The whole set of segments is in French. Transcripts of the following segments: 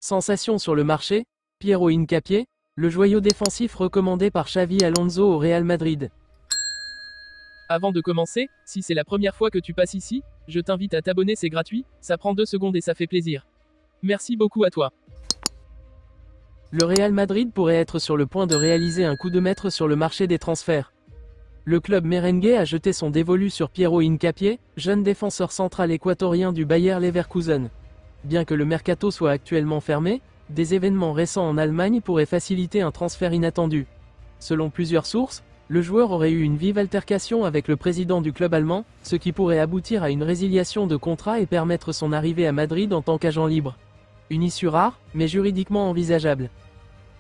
Sensation sur le marché, Piero Hincapié, le joyau défensif recommandé par Xavi Alonso au Real Madrid. Avant de commencer, si c'est la première fois que tu passes ici, je t'invite à t'abonner, c'est gratuit, ça prend 2 secondes et ça fait plaisir. Merci beaucoup à toi. Le Real Madrid pourrait être sur le point de réaliser un coup de maître sur le marché des transferts. Le club merengue a jeté son dévolu sur Piero Hincapié, jeune défenseur central équatorien du Bayer Leverkusen. Bien que le mercato soit actuellement fermé, des événements récents en Allemagne pourraient faciliter un transfert inattendu. Selon plusieurs sources, le joueur aurait eu une vive altercation avec le président du club allemand, ce qui pourrait aboutir à une résiliation de contrat et permettre son arrivée à Madrid en tant qu'agent libre. Une issue rare, mais juridiquement envisageable.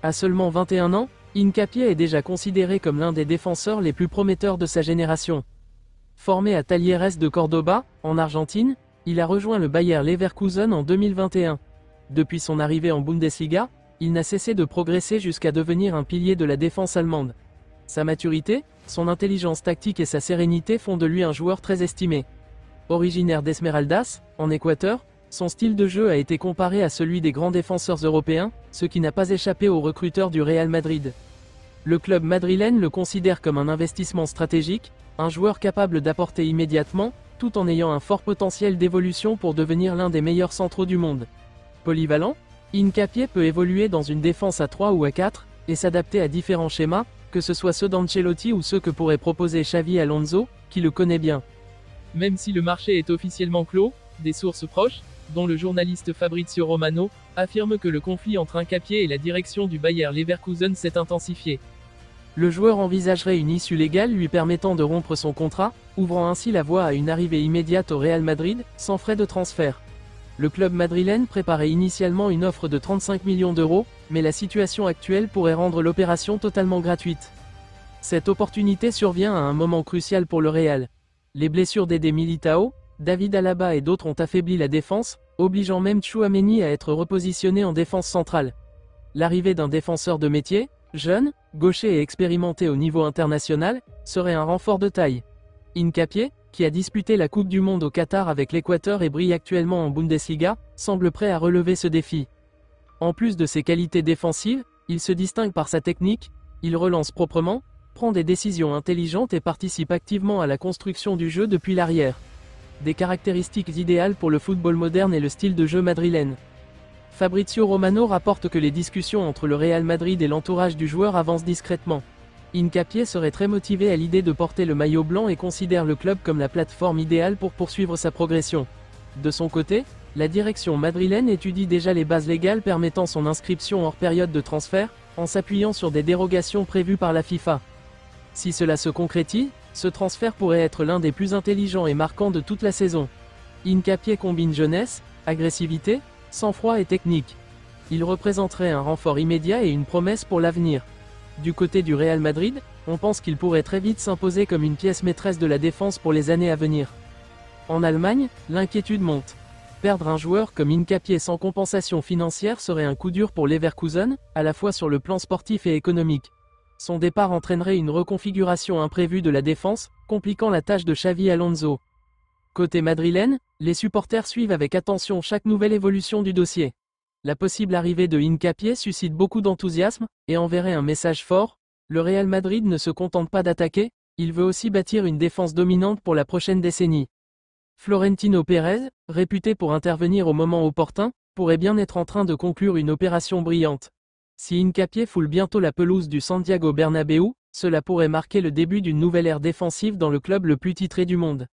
À seulement 21 ans, Hincapié est déjà considéré comme l'un des défenseurs les plus prometteurs de sa génération. Formé à Talleres de Cordoba, en Argentine, il a rejoint le Bayer Leverkusen en 2021. Depuis son arrivée en Bundesliga, il n'a cessé de progresser jusqu'à devenir un pilier de la défense allemande. Sa maturité, son intelligence tactique et sa sérénité font de lui un joueur très estimé. Originaire d'Esmeraldas, en Équateur, son style de jeu a été comparé à celui des grands défenseurs européens, ce qui n'a pas échappé aux recruteurs du Real Madrid. Le club madrilène le considère comme un investissement stratégique, un joueur capable d'apporter immédiatement, tout en ayant un fort potentiel d'évolution pour devenir l'un des meilleurs centraux du monde. Polyvalent, Hincapié peut évoluer dans une défense à 3 ou à 4, et s'adapter à différents schémas, que ce soit ceux d'Ancelotti ou ceux que pourrait proposer Xavi Alonso, qui le connaît bien. Même si le marché est officiellement clos, des sources proches, dont le journaliste Fabrizio Romano, affirment que le conflit entre Hincapié et la direction du Bayer Leverkusen s'est intensifié. Le joueur envisagerait une issue légale lui permettant de rompre son contrat, ouvrant ainsi la voie à une arrivée immédiate au Real Madrid, sans frais de transfert. Le club madrilène préparait initialement une offre de 35 millions d'euros, mais la situation actuelle pourrait rendre l'opération totalement gratuite. Cette opportunité survient à un moment crucial pour le Real. Les blessures d'Ede Militao, David Alaba et d'autres ont affaibli la défense, obligeant même Tchouaméni à être repositionné en défense centrale. L'arrivée d'un défenseur de métier, jeune, gaucher et expérimenté au niveau international, serait un renfort de taille. Hincapié, qui a disputé la Coupe du Monde au Qatar avec l'Équateur et brille actuellement en Bundesliga, semble prêt à relever ce défi. En plus de ses qualités défensives, il se distingue par sa technique, il relance proprement, prend des décisions intelligentes et participe activement à la construction du jeu depuis l'arrière. Des caractéristiques idéales pour le football moderne et le style de jeu madrilène. Fabrizio Romano rapporte que les discussions entre le Real Madrid et l'entourage du joueur avancent discrètement. Hincapié serait très motivé à l'idée de porter le maillot blanc et considère le club comme la plateforme idéale pour poursuivre sa progression. De son côté, la direction madrilène étudie déjà les bases légales permettant son inscription hors période de transfert, en s'appuyant sur des dérogations prévues par la FIFA. Si cela se concrétise, ce transfert pourrait être l'un des plus intelligents et marquants de toute la saison. Hincapié combine jeunesse, agressivité, sang-froid et technique. Il représenterait un renfort immédiat et une promesse pour l'avenir. Du côté du Real Madrid, on pense qu'il pourrait très vite s'imposer comme une pièce maîtresse de la défense pour les années à venir. En Allemagne, l'inquiétude monte. Perdre un joueur comme Hincapié sans compensation financière serait un coup dur pour Leverkusen, à la fois sur le plan sportif et économique. Son départ entraînerait une reconfiguration imprévue de la défense, compliquant la tâche de Xavi Alonso. Côté madrilène, les supporters suivent avec attention chaque nouvelle évolution du dossier. La possible arrivée de Hincapié suscite beaucoup d'enthousiasme, et enverrait un message fort, le Real Madrid ne se contente pas d'attaquer, il veut aussi bâtir une défense dominante pour la prochaine décennie. Florentino Pérez, réputé pour intervenir au moment opportun, pourrait bien être en train de conclure une opération brillante. Si Hincapié foule bientôt la pelouse du Santiago Bernabéu, cela pourrait marquer le début d'une nouvelle ère défensive dans le club le plus titré du monde.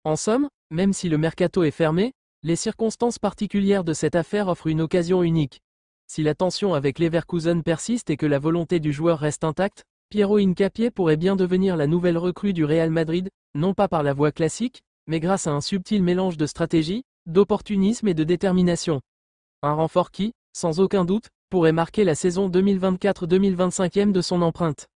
En somme, même si le mercato est fermé, les circonstances particulières de cette affaire offrent une occasion unique. Si la tension avec Leverkusen persiste et que la volonté du joueur reste intacte, Piero Hincapié pourrait bien devenir la nouvelle recrue du Real Madrid, non pas par la voie classique, mais grâce à un subtil mélange de stratégie, d'opportunisme et de détermination. Un renfort qui, sans aucun doute, pourrait marquer la saison 2024-2025 de son empreinte.